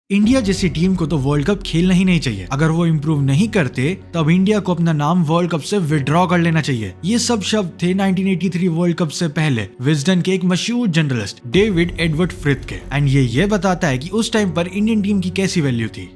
India जैसी team को तो वर्ल्ड कप खेलना ही नहीं चाहिए। अगर वो इम्प्रूव नहीं करते तब इंडिया को अपना नाम वर्ल्ड कप से विड्रॉ कर लेना चाहिए। ये सब शब्द थे 1983 वर्ल्ड कप से पहले विजडन के एक मशहूर जर्नलिस्ट डेविड एडवर्ड फ्रिथ के। एंड ये बताता है कि उस टाइम पर इंडियन टीम की कैसी वैल्यू थी।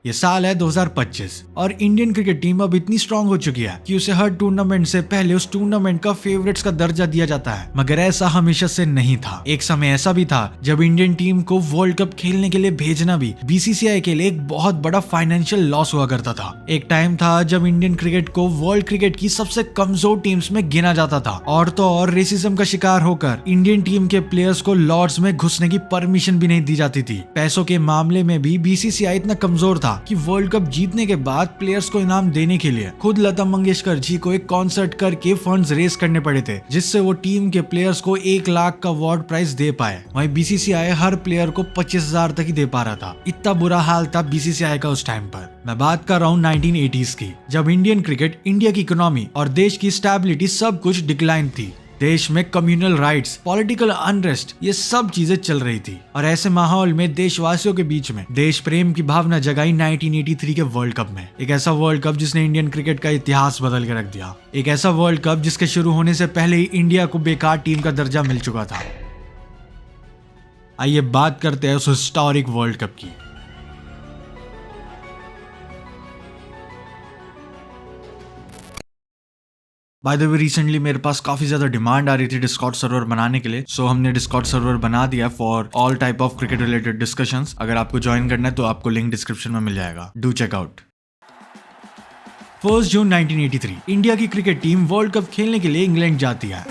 ये साल है 2025 और इंडियन क्रिकेट टीम अब इतनी स्ट्रांग हो चुकी है कि उसे हर टूर्नामेंट से पहले उस टूर्नामेंट का फेवरेट्स का दर्जा दिया जाता है। मगर ऐसा हमेशा से नहीं था। एक समय ऐसा भी था जब इंडियन टीम को वर्ल्ड कप खेलने के लिए भेजना भी बीसीसीआई के लिए एक बहुत बड़ा फाइनेंशियल लॉस हुआ करता था। एक टाइम था जब इंडियन क्रिकेट को वर्ल्ड क्रिकेट की सबसे कमजोर टीम्स में गिना जाता था। और तो और रेसिज्म का शिकार होकर इंडियन टीम के प्लेयर्स को लॉर्ड्स में घुसने की परमिशन भी नहीं दी जाती थी। पैसों के मामले में भी बीसीसीआई इतना कमजोर था कि वर्ल्ड कप जीतने के बाद प्लेयर्स को इनाम देने के लिए खुद लता मंगेशकर जी को एक कॉन्सर्ट करके फंड्स रेज करने पड़े थे, जिससे वो टीम के प्लेयर्स को 1 लाख का अवार्ड प्राइज दे पाए। वहीं बीसीसीआई हर प्लेयर को 25,000 तक ही दे पा रहा था। इतना बुरा हाल था बीसीसीआई का उस टाइम पर। मैं बात कर रहा हूँ 1980s की, जब इंडियन क्रिकेट, इंडिया की इकोनॉमी और देश की स्टेबिलिटी सब कुछ डिक्लाइन थी। देश में कम्युनल राइट्स, पॉलिटिकल अनरेस्ट, ये सब चीजें चल रही थी। और ऐसे माहौल में देशवासियों के बीच में देश प्रेम की भावना जगाई 1983 के वर्ल्ड कप में। एक ऐसा वर्ल्ड कप जिसने इंडियन क्रिकेट का इतिहास बदल के रख दिया। एक ऐसा वर्ल्ड कप जिसके शुरू होने से पहले ही इंडिया को बेकार टीम का दर्जा मिल चुका था। आइए बात करते हैं उस हिस्टोरिक वर्ल्ड कप की। बाय द वे, रिसेंटली मेरे पास काफी ज्यादा डिमांड आ रही थी डिस्कॉर्ड सर्वर बनाने के लिए, सो हमने डिस्कॉर्ड सर्वर बना दिया for all type of cricket related discussions. अगर आपको ज्वाइन करना है तो आपको लिंक डिस्क्रिप्शन में मिल जाएगा, डू चेक आउट। 1 जून 1983 इंडिया की क्रिकेट टीम वर्ल्ड कप खेलने के लिए इंग्लैंड जाती है।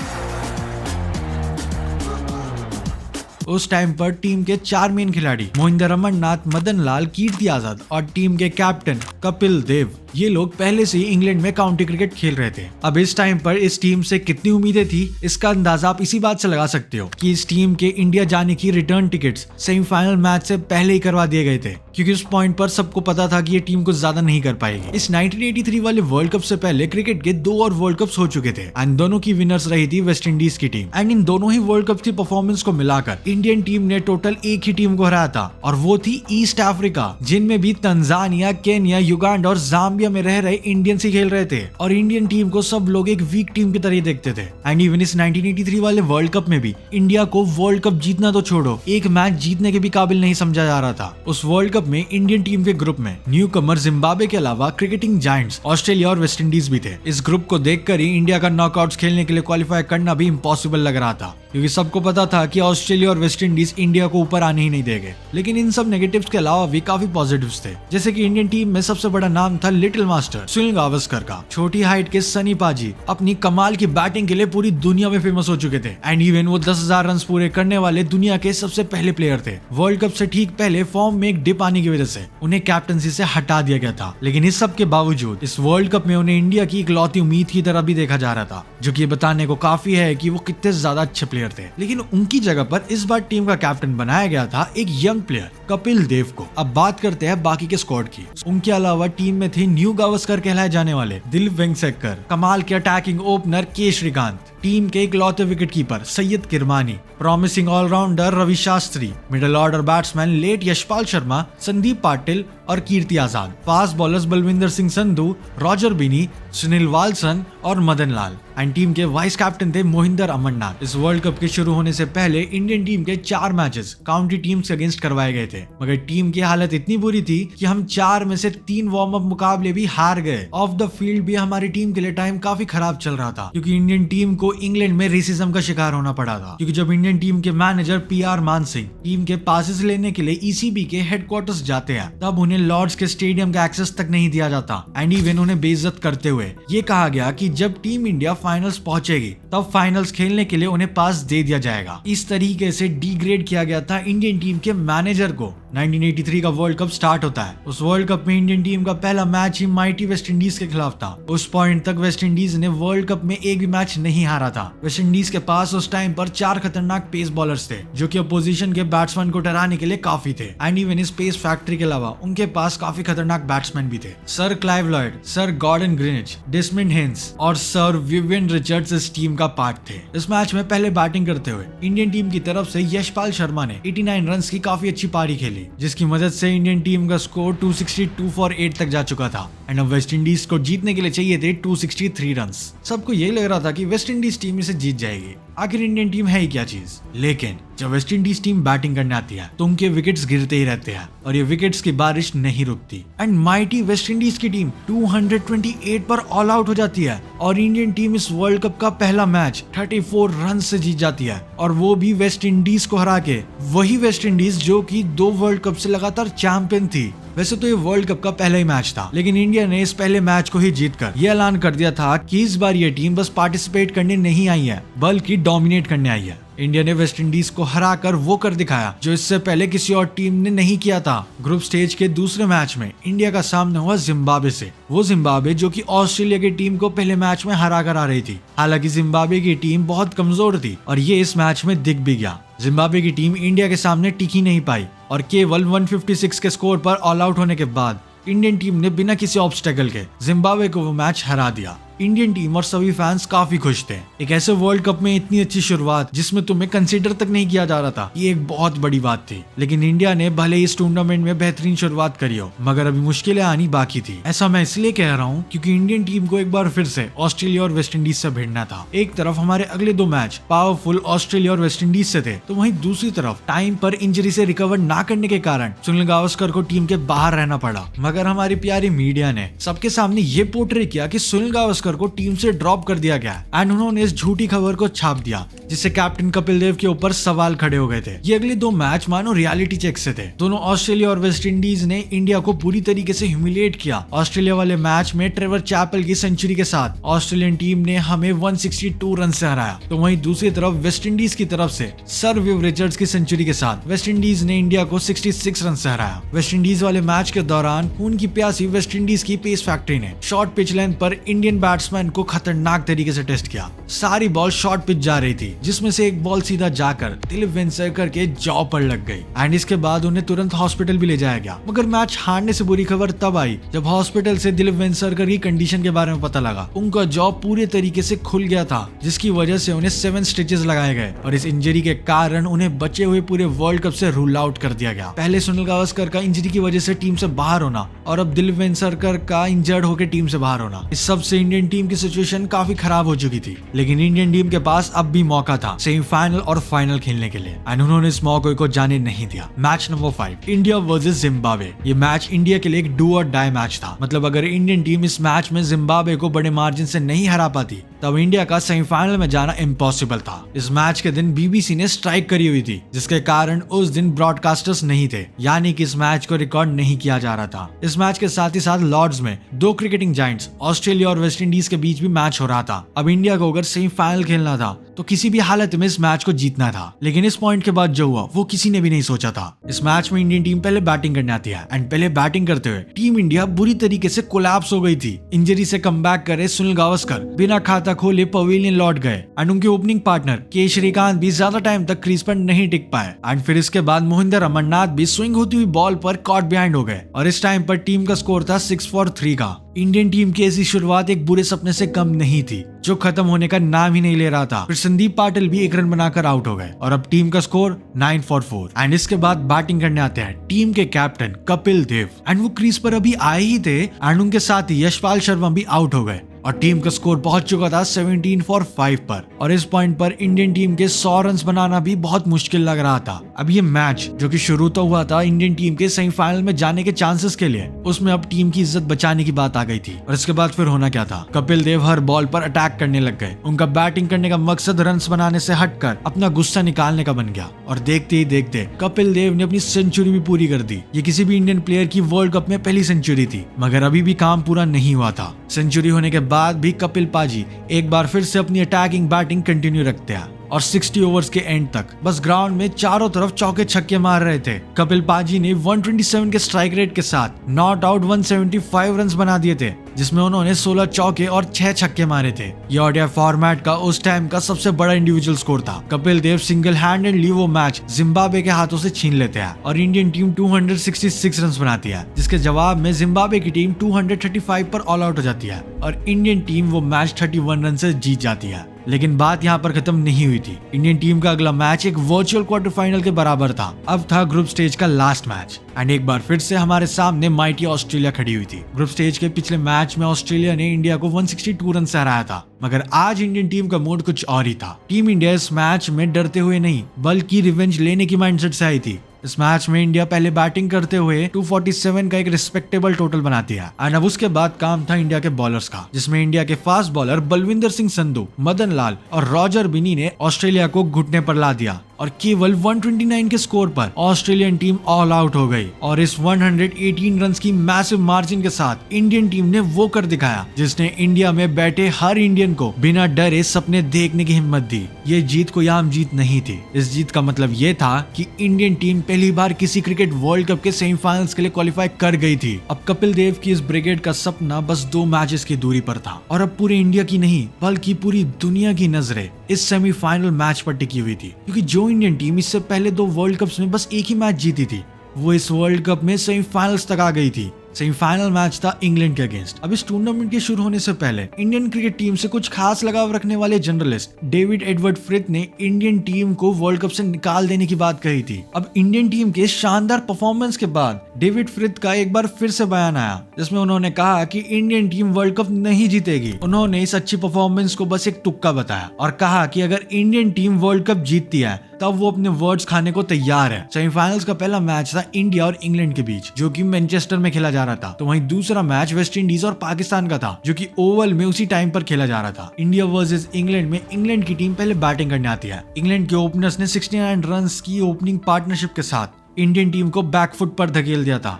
उस टाइम पर टीम के 4 मेन खिलाड़ी मोहिंदर अमरनाथ, मदन लाल, कीर्ति आजाद और टीम के कैप्टन कपिल देव, ये लोग पहले से ही इंग्लैंड में काउंटी क्रिकेट खेल रहे थे। अब इस टाइम पर इस टीम से कितनी उम्मीदें थी, इसका अंदाजा आप इसी बात से लगा सकते हो कि इस टीम के इंडिया जाने की रिटर्न टिकट्स सेमीफाइनल मैच से पहले ही करवा दिए गए थे, क्योंकि उस पॉइंट पर सबको पता था कि ये टीम कुछ ज्यादा नहीं कर पाएगी। इस 1983 वाले वर्ल्ड कप से पहले क्रिकेट के 2 और वर्ल्ड कप्स हो चुके थे एंड दोनों की विनर्स रही थी वेस्ट इंडीज की टीम। एंड इन दोनों ही वर्ल्ड कप की परफॉर्मेंस को मिलाकर इंडियन टीम ने टोटल एक ही टीम को हराया था, और वो थी ईस्ट अफ्रीका, जिनमें भी तंजानिया, केन्या, युगांडा और जाम्बिया में रह रहे इंडियंस ही खेल रहे थे। और इंडियन टीम को सब लोग एक वीक टीम की तरह देखते थे। एंड इवन इस 1983 वाले वर्ल्ड कप में भी इंडिया को वर्ल्ड कप जीतना तो छोड़ो, एक मैच जीतने के भी काबिल नहीं समझा जा रहा था। उस वर्ल्ड कप में इंडियन टीम के ग्रुप में न्यू कमर जिम्बाब्वे के अलावा क्रिकेटिंग जायंट्स ऑस्ट्रेलिया और वेस्ट इंडीज भी थे। इस ग्रुप को देखकर ही इंडिया का नॉकआउट्स खेलने के लिए क्वालिफाई करना भी इम्पॉसिबल लग रहा था, क्योंकि सबको पता था कि ऑस्ट्रेलिया और वेस्ट इंडीज इंडिया को ऊपर आने ही नहीं देंगे। लेकिन इन सब नेगेटिव्स के अलावा भी काफी पॉजिटिव्स थे, जैसे कि इंडियन टीम में सबसे बड़ा नाम था लिटिल मास्टर सुनील गावस्कर का। छोटी हाइट के सनी पाजी अपनी कमाल की बैटिंग के लिए पूरी दुनिया में फेमस हो चुके थे। एंड इवन वो 10,000 रन पूरे करने वाले दुनिया के सबसे पहले प्लेयर थे। वर्ल्ड कप से ठीक पहले फॉर्म में एक डिप आने की वजह से उन्हें कैप्टनसी से हटा दिया गया था। लेकिन इस सब के बावजूद इस वर्ल्ड कप में उन्हें इंडिया की इकलौती उम्मीद की तरह भी देखा जा रहा था, जो कि बताने को काफी है कि वो कितने ज्यादा अच्छे प्लेयर थे। लेकिन उनकी जगह पर इस बार टीम का कैप्टन बनाया गया था एक यंग प्लेयर कपिल देव को। अब बात करते हैं बाकी के स्क्वाड की। उनके अलावा टीम में थे न्यू गावस्कर कहलाए जाने वाले दिलीप वेंगसरकर, कमाल के अटैकिंग ओपनर के श्रीकांत, टीम के इकलौते wicket keeper Syed Kirmani, promising all rounder Ravi Shastri, middle order batsman late Yashpal Sharma, Sandeep Patil और कीर्ति आजाद, फास्ट बॉलर्स बलविंदर सिंह संधू, रॉजर बिनी, सुनील वालसन और मदन लाल। एंड टीम के वाइस कैप्टन थे मोहिंदर अमरनाथ। इस वर्ल्ड कप के शुरू होने से पहले इंडियन टीम के 4 मैचेस काउंटी टीम्स के अगेंस्ट करवाए गए थे, मगर टीम की हालत इतनी बुरी थी कि हम 4 में से 3 वार्म अप मुकाबले भी हार गए। ऑफ द फील्ड भी हमारी टीम के लिए टाइम काफी खराब चल रहा था, क्योंकि इंडियन टीम को इंग्लैंड में रेसिज्म का शिकार होना पड़ा था। क्योंकि जब इंडियन टीम के मैनेजर PR मान सिंह टीम के पासेस लेने के लिए ECB के हेडक्वार्टर्स जाते हैं, तब उन्हें लॉर्ड्स के स्टेडियम का एक्सेस तक नहीं दिया जाता। एंड इवन उन्हें बेइज्जत करते हुए ये कहा गया कि जब टीम इंडिया फाइनल्स पहुंचेगी तब फाइनल्स खेलने के लिए उन्हें पास दे दिया जाएगा। इस तरीके से डिग्रेड किया गया था इंडियन टीम के मैनेजर को। 1983 का वर्ल्ड कप स्टार्ट होता है। उस वर्ल्ड कप में इंडियन टीम का पहला मैच ही माइटी वेस्ट इंडीज के खिलाफ था। उस पॉइंट तक वेस्ट इंडीज ने वर्ल्ड कप में एक भी मैच नहीं हारा था। वेस्ट इंडीज के पास उस टाइम पर 4 खतरनाक पेस बॉलर्स थे, जो कि अपोजिशन के बैट्समैन को डराने के लिए काफी थे। एंड इवन इस पेस फैक्ट्री के अलावा उनके पास काफी खतरनाक बैट्समैन भी थे। Sir Clive Lloyd, sir Gordon Greenidge, Desmond Haynes और सर विवियन रिचर्ड्स इस टीम का पार्ट थे। इस मैच में पहले बैटिंग करते हुए इंडियन टीम की तरफ से यशपाल शर्मा ने 89 रन की काफी अच्छी पारी खेली। थी, जिसकी मदद से इंडियन टीम का स्कोर 262 फॉर 8 तक जा चुका था एंड अब वेस्ट इंडीज को जीतने के लिए चाहिए थे 263 रन। सबको यही लग रहा था कि वेस्ट इंडीज टीम इसे जीत जाएगी, आखिर इंडियन टीम है ही क्या चीज। लेकिन जब वेस्ट इंडीज टीम बैटिंग करने आती है तो उनके विकेट्स गिरते ही रहते हैं और ये विकेट्स की बारिश नहीं रुकती एंड माइटी वेस्ट इंडीज की टीम 228 पर ऑल आउट हो जाती है और इंडियन टीम इस वर्ल्ड कप का पहला मैच 34 रन से जीत जाती है, और वो भी वेस्ट इंडीज को हरा के। वही वेस्ट इंडीज जो कि 2 वर्ल्ड कप से लगातार चैंपियन थी। वैसे तो ये वर्ल्ड कप का पहला ही मैच था, लेकिन इंडिया ने इस पहले मैच को ही जीतकर ये ऐलान कर दिया था कि इस बार ये टीम बस पार्टिसिपेट करने नहीं आई है बल्कि डोमिनेट करने आई है। इंडिया ने वेस्ट इंडीज को हराकर वो कर दिखाया जो इससे पहले किसी और टीम ने नहीं किया था। ग्रुप स्टेज के दूसरे मैच में इंडिया का सामना हुआ जिम्बाब्वे से, वो जिम्बाब्वे जो कि ऑस्ट्रेलिया की टीम को पहले मैच में हरा कर आ रही थी। हालांकि जिम्बाब्वे की टीम बहुत कमजोर थी और ये इस मैच में दिख भी गया। जिम्बाब्वे की टीम इंडिया के सामने टिक ही नहीं पाई और केवल 156 के स्कोर पर ऑल आउट होने के बाद इंडियन टीम ने बिना किसी ऑब्स्टेकल के जिम्बाब्वे को वो मैच हरा दिया। इंडियन टीम और सभी फैंस काफी खुश थे। एक ऐसे वर्ल्ड कप में इतनी अच्छी शुरुआत जिसमें तुम्हें कंसीडर तक नहीं किया जा रहा था, ये एक बहुत बड़ी बात थी। लेकिन इंडिया ने भले इस टूर्नामेंट में बेहतरीन शुरुआत करी हो, मगर अभी मुश्किलें आनी बाकी थी। ऐसा मैं इसलिए कह रहा हूँ क्योंकि इंडियन टीम को एक बार फिर से ऑस्ट्रेलिया और वेस्ट इंडीज से भिड़ना था। एक तरफ हमारे अगले 2 मैच पावरफुल ऑस्ट्रेलिया और वेस्ट इंडीज से थे, तो वहीं दूसरी तरफ टाइम पर इंजरी से रिकवर ना करने के कारण सुनील गावस्कर को टीम के बाहर रहना पड़ा। मगर हमारी प्यारी मीडिया ने सबके सामने ये पोर्ट्रे किया कि सुनील गावस्कर को टीम से ड्रॉप कर दिया गया एंड उन्होंने इस झूठी खबर को छाप दिया, जिससे कैप्टन कपिल देव के ऊपर सवाल खड़े हो गए थे। ये अगले 2 मैच मानो रियलिटी चेक से थे। दोनों ऑस्ट्रेलिया और वेस्ट इंडीज ने इंडिया को पूरी तरीके से ह्यूमिलिएट किया। ऑस्ट्रेलिया वाले मैच में ट्रेवर चैपल की सेंचुरी के साथ ऑस्ट्रेलियन टीम ने हमें 162 रन से हराया, तो वहीं दूसरी तरफ वेस्ट इंडीज की तरफ से सर विव रिचर्ड्स की सेंचुरी के साथ वेस्ट इंडीज ने इंडिया को 66 रन से हराया। वेस्ट इंडीज वाले मैच के दौरान खून की प्यासी वेस्ट इंडीज की पेस फैक्ट्री ने शॉर्ट पिच लेंथ पर इंडियन बैट्समैन को खतरनाक तरीके से टेस्ट किया। सारी बॉल शॉर्ट पिच जा रही थी, जिसमें से एक बॉल सीधा जाकर दिलीप वेंसरकर के जॉ पर लग गई एंड इसके बाद उन्हें तुरंत हॉस्पिटल भी ले जाया गया। मगर मैच हारने से बुरी खबर तब आई जब हॉस्पिटल से दिलीप वेंसरकर की कंडीशन के बारे में पता लगा। उनका जॉ पूरे तरीके से खुल गया था, जिसकी वजह से उन्हें 7 स्टिचेस लगाए गए और इस इंजरी के कारण उन्हें बचे हुए पूरे वर्ल्ड कप से रूल आउट कर दिया गया। पहले सुनील गावस्कर का इंजरी की वजह से टीम से बाहर होना और अब दिलीप वेंसरकर का इंजर्ड होकर टीम से बाहर होना, इस सब से इंडियन टीम की सिचुएशन काफी खराब हो चुकी थी। लेकिन इंडियन टीम के पास अब भी मौका था सेमीफाइनल और फाइनल खेलने के लिए एंड उन्होंने इस मौके को जाने नहीं दिया। Match number 5 India versus Zimbabwe. ये मैच इंडिया के लिए एक डू और डाई मैच था। मतलब अगर इंडियन टीम इस मैच में जिम्बाब्वे को बड़े मार्जिन से नहीं हरा पाती तब इंडिया का सेमीफाइनल में जाना इम्पॉसिबल था। इस मैच के दिन बीबीसी ने स्ट्राइक करी हुई थी, जिसके कारण उस दिन ब्रॉडकास्टर्स नहीं थे, यानी कि इस मैच को रिकॉर्ड नहीं किया जा रहा था। इस मैच के साथ ही साथ लॉर्ड्स में 2 क्रिकेटिंग जायंट्स ऑस्ट्रेलिया और वेस्ट इंडीज के बीच भी मैच हो रहा था। अब इंडिया को अगर सेमीफाइनल खेलना था तो किसी भी हालत में इस मैच को जीतना था, लेकिन इस पॉइंट के बाद जो हुआ वो किसी ने भी नहीं सोचा था। इस मैच में इंडियन टीम पहले बैटिंग करने आती है एंड पहले बैटिंग करते हुए टीम इंडिया बुरी तरीके से कोलैप्स हो गई थी। इंजरी से कमबैक करे सुनील गावस्कर बिना खाता खोले पवेलियन लौट गए एंड उनके ओपनिंग पार्टनर के श्रीकांत भी ज्यादा टाइम तक क्रीज पर नहीं टिक पाए एंड फिर इसके बाद मोहिंदर अमरनाथ भी स्विंग होती हुई बॉल पर कॉट बिहाइंड हो गए और इस टाइम पर टीम का स्कोर था 6 फॉर 3 का। इंडियन टीम की ऐसी शुरुआत एक बुरे सपने से कम नहीं थी, जो खत्म होने का नाम ही नहीं ले रहा था। फिर संदीप पाटिल भी 1 रन बनाकर आउट हो गए और अब टीम का स्कोर 9 फॉर 4 एंड इसके बाद बैटिंग करने आते हैं टीम के कैप्टन कपिल देव एंड वो क्रीज पर अभी आए ही थे एंड उनके साथ ही यशपाल शर्मा भी आउट हो गए और टीम का स्कोर पहुंच चुका था 17 फॉर 5 पर। और इस पॉइंट पर इंडियन टीम के 100 रन बनाना भी बहुत मुश्किल लग रहा था। अब ये मैच जो कि शुरू तो हुआ था इंडियन टीम के सेमीफाइनल में जाने के चांसेस के लिए, उसमें अब टीम की इज्जत बचाने की बात आ गई थी। और इसके बाद फिर होना क्या था, कपिल देव हर बॉल पर अटैक करने लग गए। उनका बैटिंग करने का मकसद रन बनाने से हटकर अपना गुस्सा निकालने का बन गया और देखते ही देखते कपिल देव ने अपनी सेंचुरी भी पूरी कर दी। ये किसी भी इंडियन प्लेयर की वर्ल्ड कप में पहली सेंचुरी थी, मगर अभी भी काम पूरा नहीं हुआ था। सेंचुरी होने के बाद भी कपिल पाजी एक बार फिर से अपनी अटैकिंग बैटिंग कंटिन्यू रखते हैं और 60 ओवर्स के एंड तक बस ग्राउंड में चारों तरफ चौके छक्के मार रहे थे। कपिल पाजी ने 127 के स्ट्राइक रेट के साथ नॉट आउट 175 रन बना दिए थे, जिसमें उन्होंने 16 चौके और 6 छक्के मारे थे। ये ओडीआई फॉर्मेट का उस टाइम का सबसे बड़ा इंडिविजुअल स्कोर था। कपिल देव सिंगल हैंडेडली वो मैच जिम्बाब्वे के हाथों से छीन लेते हैं और इंडियन टीम 266 रन बनाती है, जिसके जवाब में जिम्बाब्वे की टीम 235 पर ऑल आउट हो जाती है और इंडियन टीम वो मैच 31 रन से जीत जाती है। लेकिन बात यहाँ पर खत्म नहीं हुई थी। इंडियन टीम का अगला मैच एक वर्चुअल क्वार्टर फाइनल के बराबर था। अब था ग्रुप स्टेज का लास्ट मैच एंड एक बार फिर से हमारे सामने माइटी ऑस्ट्रेलिया खड़ी हुई थी। ग्रुप स्टेज के पिछले मैच में ऑस्ट्रेलिया ने इंडिया को 162 रन से हराया था, मगर आज इंडियन टीम का मूड कुछ और ही था। टीम इंडिया इस मैच में डरते हुए नहीं बल्कि रिवेंज लेने की माइंडसेट से आई थी। इस मैच में इंडिया पहले बैटिंग करते हुए 247 का एक रिस्पेक्टेबल टोटल बनाती है एंड अब उसके बाद काम था इंडिया के बॉलर्स का, जिसमें इंडिया के फास्ट बॉलर बलविंदर सिंह संधू, मदन लाल और रॉजर बिनी ने ऑस्ट्रेलिया को घुटने पर ला दिया और केवल 129 के स्कोर पर ऑस्ट्रेलियन टीम ऑल आउट हो गई और इस 118 रन की मैसिव मार्जिन के साथ इंडियन टीम ने वो कर दिखाया जिसने इंडिया में बैठे हर इंडियन को बिना डरे सपने देखने की हिम्मत दी। ये जीत कोई आम जीत नहीं थी। इस जीत का मतलब ये था कि इंडियन टीम पहली बार किसी क्रिकेट वर्ल्ड कप के सेमीफाइनल्स के लिए क्वालिफाई कर गई थी। अब कपिल देव की इस ब्रिगेड का सपना बस 2 मैचेस की दूरी पर था और अब पूरे इंडिया की नहीं बल्कि पूरी दुनिया की नजरें इस सेमीफाइनल मैच पर टिकी हुई थी, क्योंकि जो इंडियन टीम इससे पहले 2 वर्ल्ड कप्स में बस एक ही मैच जीती थी वो इस वर्ल्ड कप में सेमीफाइनल्स तक आ गई थी। सेमीफाइनल मैच था इंग्लैंड के अगेंस्ट। अब इस टूर्नामेंट के शुरू होने से पहले इंडियन क्रिकेट टीम से कुछ खास लगाव रखने वाले जर्नलिस्ट डेविड एडवर्ड फ्रिथ ने इंडियन टीम को वर्ल्ड कप से निकाल देने की बात कही थी। अब इंडियन टीम के शानदार परफॉर्मेंस के बाद डेविड फ्रिथ का एक बार फिर से बयान आया जिसमें उन्होंने कहा कि इंडियन टीम वर्ल्ड कप नहीं जीतेगी। उन्होंने इस अच्छी परफॉर्मेंस को बस एक तुक्का बताया और कहा कि अगर इंडियन टीम वर्ल्ड कप जीतती है तब वो अपने वर्ड्स खाने को तैयार है। सेमीफाइनल्स का पहला मैच था इंडिया और इंग्लैंड के बीच जो कि मैनचेस्टर में खेला जा रहा था, तो वहीं दूसरा मैच वेस्ट इंडीज और पाकिस्तान का था जो कि ओवल में उसी टाइम पर खेला जा रहा था। इंडिया वर्सेस इंग्लैंड में इंग्लैंड की टीम पहले बैटिंग करने आती है। इंग्लैंड के ओपनर्स ने 69 रन की ओपनिंग पार्टनरशिप के साथ इंडियन टीम को बैकफुट पर धकेल दिया था।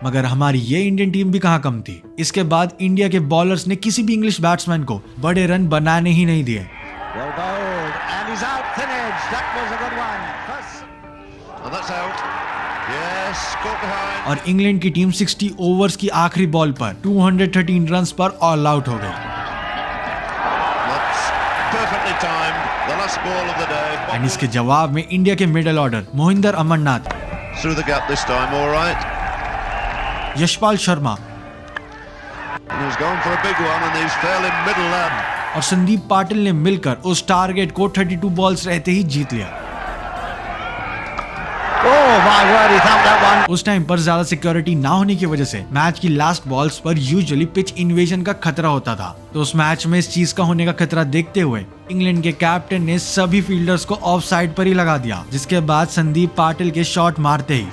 मगर हमारी ये इंडियन टीम भी कहां कम थी। इसके बाद इंडिया के बॉलर्स ने किसी भी इंग्लिश बैट्समैन को बड़े रन बनाने ही नहीं दिए। और इंग्लैंड की टीम 60 ओवर्स की आखिरी बॉल पर 213 रन पर ऑल आउट हो गई। एंड इसके जवाब में इंडिया के मिडिल ऑर्डर मोहिंदर अमरनाथ, यशपाल शर्मा और संदीप पाटिल ने मिलकर उस टारगेट को 32 बॉल्स रहते ही जीत लिया। उस टाइम पर ज्यादा सिक्योरिटी ना होने की वजह से मैच की लास्ट बॉल्स पर यूजुअली पिच इन्वेजन का खतरा होता था, तो उस मैच में इस चीज का होने का खतरा देखते हुए इंग्लैंड के कैप्टन ने सभी फील्डर्स को ऑफ साइड पर ही लगा दिया, जिसके बाद संदीप पाटिल के शॉट मारते ही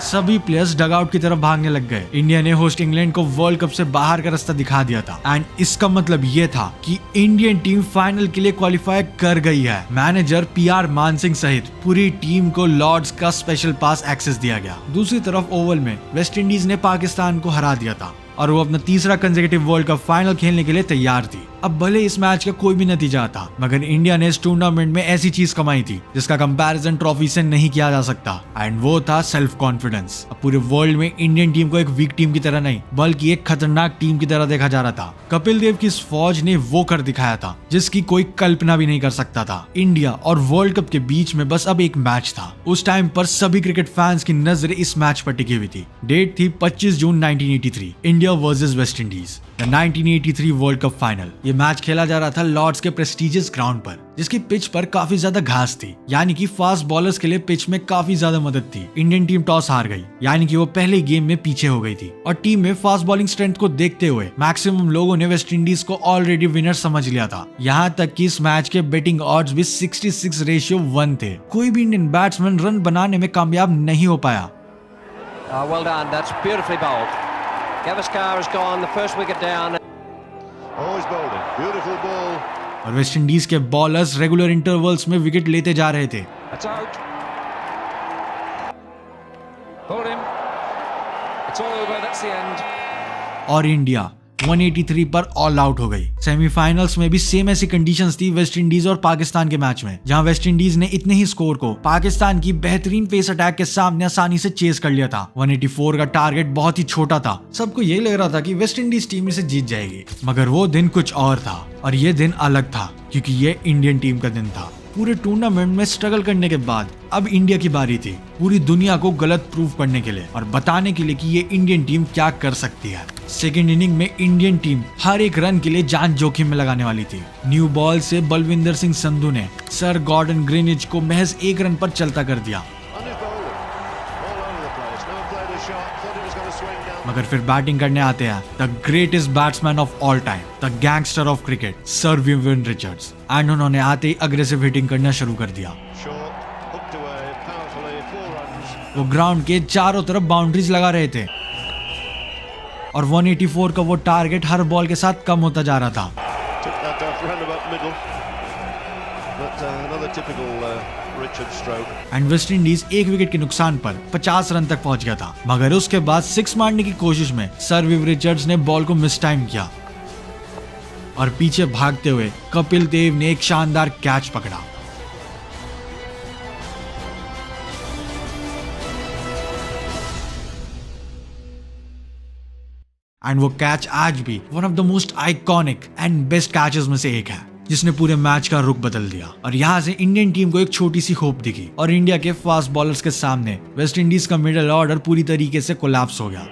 सभी प्लेयर्स डगआउट की तरफ भागने लग गए। इंडिया ने होस्ट इंग्लैंड को वर्ल्ड कप से बाहर का रास्ता दिखा दिया था एंड इसका मतलब ये था कि इंडियन टीम फाइनल के लिए क्वालिफाई कर गई है। मैनेजर PR मान सिंह सहित पूरी टीम को लॉर्ड्स का स्पेशल पास एक्सेस दिया गया। दूसरी तरफ ओवल में वेस्ट इंडीज ने पाकिस्तान को हरा दिया था और वो अपना तीसरा कंसेक्यूटिव वर्ल्ड कप फाइनल खेलने के लिए तैयार थी। अब भले इस मैच का कोई भी नतीजा आता, मगर इंडिया ने इस टूर्नामेंट में ऐसी चीज कमाई थी जिसका कंपैरिजन ट्रॉफी से नहीं किया जा सकता एंड वो था सेल्फ कॉन्फिडेंस। अब पूरे वर्ल्ड में इंडियन टीम को एक वीक टीम की तरह नहीं बल्कि एक खतरनाक टीम की तरह देखा जा रहा था। कपिल देव की इस फौज ने वो कर दिखाया था जिसकी कोई कल्पना भी नहीं कर सकता था। इंडिया और वर्ल्ड कप के बीच में बस अब एक मैच था। उस टाइम पर सभी क्रिकेट फैंस की नजरें इस मैच पर टिकी हुई थी। डेट थी 25 जून 1983, India versus West Indies, the 1983 world cup final. ये मैच खेला जा रहा था लॉर्ड्स के प्रेस्टिजियस ग्राउंड पर, जिसकी पिच पर काफी ज्यादा घास थी, यानी कि फास्ट बॉलर्स के लिए पिच में काफी ज्यादा मदद थी। इंडियन टीम टॉस हार गई, यानी कि वो पहले गेम में पीछे हो गई थी और टीम में फास्ट बॉलिंग स्ट्रेंथ को देखते हुए मैक्सिमम लोगों ने वेस्ट इंडीज को ऑलरेडी विनर समझ लिया था। यहाँ तक कि इस मैच के बेटिंग ऑड्स भी 66:1 थे। कोई भी इंडियन बैट्समैन रन बनाने में कामयाब नहीं हो पाया। Well done, that's beautifully bowled. Gavaskar has gone, the first wicket down. Always bowling, beautiful ball. और वेस्ट इंडीज के बॉलर्स रेगुलर इंटरवल्स में विकेट लेते जा रहे थे। That's out. Hold him. It's all over, that's the end. और India 183 पर all out हो गई। सेमीफाइनल्स में भी सेम ऐसी कंडीशंस थी वेस्ट इंडीज और पाकिस्तान के मैच में, जहां वेस्ट इंडीज ने इतने ही स्कोर को पाकिस्तान की बेहतरीन पेस अटैक के सामने आसानी से चेस कर लिया था। 184 का टारगेट बहुत ही छोटा था। सबको यही लग रहा था कि वेस्ट इंडीज टीम इसे जीत जाएगी, मगर वो दिन कुछ और था और ये दिन अलग था क्योंकि ये इंडियन टीम का दिन था। पूरे टूर्नामेंट में स्ट्रगल करने के बाद अब इंडिया की बारी थी पूरी दुनिया को गलत प्रूफ करने के लिए और बताने के लिए कि ये इंडियन टीम क्या कर सकती है। सेकेंड इनिंग में इंडियन टीम हर एक रन के लिए जान जोखिम में लगाने वाली थी। न्यू बॉल से बलविंदर सिंह संधू ने सर गॉर्डन ग्रीनिज को महज 1 रन पर चलता कर दिया, मगर फिर बैटिंग करने आते हैं the greatest batsman of all time, the gangster of cricket, sir Vivian Richards, and उन्होंने आते ही अग्रेसिव हिटिंग करना शुरू कर दिया। वो ग्राउंड के चारों तरफ बाउंड्रीज लगा रहे थे और 184 का वो टारगेट हर बॉल के साथ कम होता जा रहा था। एंड वेस्ट इंडीज 1 विकेट के नुकसान पर 50 रन तक पहुंच गया था, मगर उसके बाद 6 मारने की कोशिश में सर विव रिचर्ड्स ने बॉल को मिस टाइम किया और पीछे भागते हुए कपिल देव ने एक शानदार कैच पकड़ा। एंड वो कैच आज भी one of the most iconic and best catches में से एक है, जिसने पूरे मैच का रुख बदल दिया। और यहाँ से इंडियन टीम को एक छोटी सी होप दिखी और इंडिया के फास्ट बॉलर्स के सामने वेस्ट इंडीज का मिडिल ऑर्डर पूरी तरीके से कोलैप्स हो गया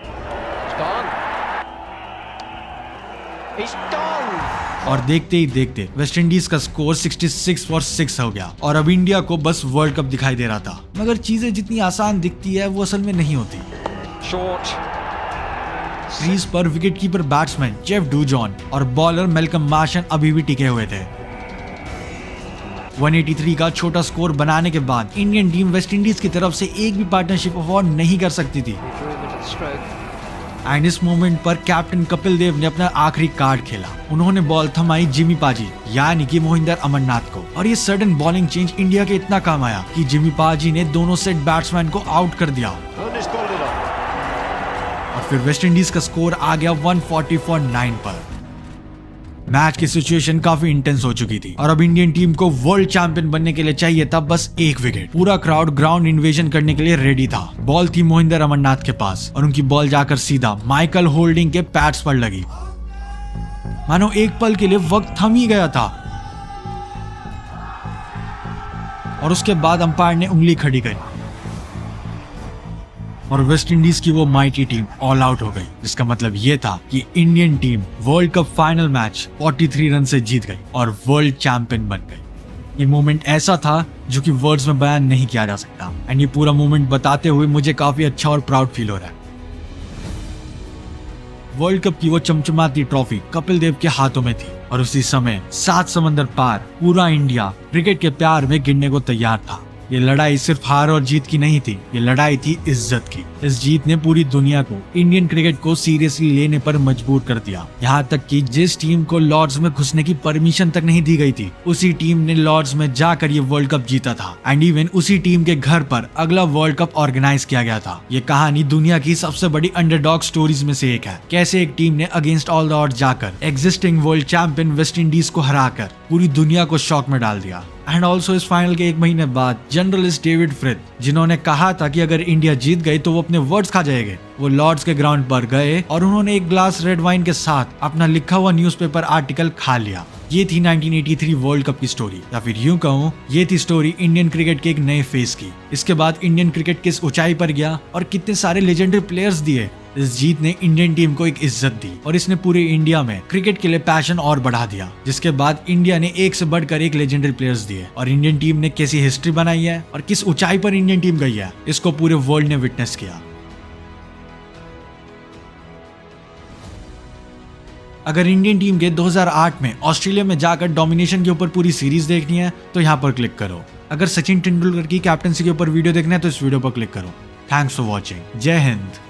और देखते ही देखते वेस्ट इंडीज का स्कोर 66 फॉर 6 हो गया और अब इंडिया को बस वर्ल्ड कप दिखाई दे रहा था। मगर चीजें जितनी आसान दिखती है वो असल में नहीं होती। क्रीज पर विकेटकीपर बैट्समैन जेफ डूजॉन और बॉलर मेलकम मार्शन अभी भी टिके हुए थे। 183 का छोटा स्कोर बनाने के बाद इंडियन टीम वेस्ट इंडीज की तरफ से एक भी पार्टनरशिप अफोर्ड नहीं कर सकती थी। एंड इस मोमेंट पर कैप्टन कपिल देव ने अपना आखिरी कार्ड खेला। उन्होंने बॉल थमाई जिमी पाजी यानी कि मोहिंदर अमरनाथ को और ये सडन बॉलिंग चेंज इंडिया के इतना काम आया कि जिमी पाजी ने दोनों सेट बैट्समैन को आउट कर दिया और फिर वेस्ट इंडीज का स्कोर आ गया 140 फॉर 9 पर। मैच की सिचुएशन काफी इंटेंस हो चुकी थी और अब इंडियन टीम को वर्ल्ड चैंपियन बनने के लिए चाहिए था बस 1 विकेट। पूरा क्राउड ग्राउंड इन्वेजन करने के लिए रेडी था। बॉल थी मोहिंदर अमरनाथ के पास और उनकी बॉल जाकर सीधा माइकल होल्डिंग के पैड्स पर लगी। मानो एक पल के लिए वक्त थम ही गया था और उसके बाद अंपायर ने उंगली खड़ी करी और वेस्ट इंडीज की वो माइटी टीम ऑल आउट हो गई, जिसका मतलब ये था कि Indian team world cup final match 43 run से जीत गई और वर्ल्ड चैंपियन बन गई। ये मोमेंट ऐसा था जो कि वर्ड्स में बयान नहीं किया जा सकता एंड ये पूरा मोमेंट बताते हुए मुझे काफी अच्छा और प्राउड फील हो रहा है। वर्ल्ड कप की वो चमचमाती ट्रॉफी कपिल देव के हाथों में थी और उसी समय 7 समंदर पार पूरा इंडिया क्रिकेट के प्यार में गिरने को तैयार था। ये लड़ाई सिर्फ हार और जीत की नहीं थी, ये लड़ाई थी इज्जत की। इस जीत ने पूरी दुनिया को इंडियन क्रिकेट को सीरियसली लेने पर मजबूर कर दिया। यहाँ तक कि जिस टीम को लॉर्ड्स में घुसने की परमिशन तक नहीं दी गई थी, उसी टीम ने लॉर्ड्स में जाकर ये वर्ल्ड कप जीता था एंड इवन उसी टीम के घर पर अगला वर्ल्ड कप ऑर्गेनाइज किया गया था। ये कहानी दुनिया की सबसे बड़ी अंडरडॉग स्टोरीज में से एक है। कैसे एक टीम ने अगेंस्ट ऑल द ऑड्स जाकर existing world champion West Indies को हराकर पूरी दुनिया को शॉक में डाल दिया। एंड ऑल्सो इस फाइनल के 1 महीने बाद जनरलिस्ट डेविड फ्रिथ, जिन्होंने कहा था कि अगर इंडिया जीत गई तो वो अपने वर्ड्स खा जाएंगे, वो लॉर्ड्स के ग्राउंड पर गए और उन्होंने एक ग्लास रेड वाइन के साथ अपना लिखा हुआ न्यूज़पेपर आर्टिकल खा लिया। ये थी 1983 वर्ल्ड कप की स्टोरी, या फिर यूं कहूं ये थी स्टोरी इंडियन क्रिकेट के एक नए फेज की। इसके बाद इंडियन क्रिकेट किस ऊंचाई पर गया और कितने सारे लेजेंडरी प्लेयर्स दिए। इस जीत ने इंडियन टीम को एक इज्जत दी और इसने पूरे इंडिया में क्रिकेट के लिए पैशन और बढ़ा दिया। जिसके बाद इंडिया ने एक से बढ़कर एक लेजेंडरी प्लेयर्स दिए और इंडियन टीम ने कैसी हिस्ट्री बनाई है और किस ऊंचाई पर इंडियन टीम गई है, इसको पूरे वर्ल्ड ने विटनेस किया। अगर इंडियन टीम के 2008 में ऑस्ट्रेलिया में जाकर डोमिनेशन के ऊपर पूरी सीरीज देखनी है तो यहाँ पर क्लिक करो। अगर सचिन तेंदुलकर की कैप्टनसी के ऊपर वीडियो देखना है तो इस वीडियो पर क्लिक करो। Thanks for watching. जय हिंद।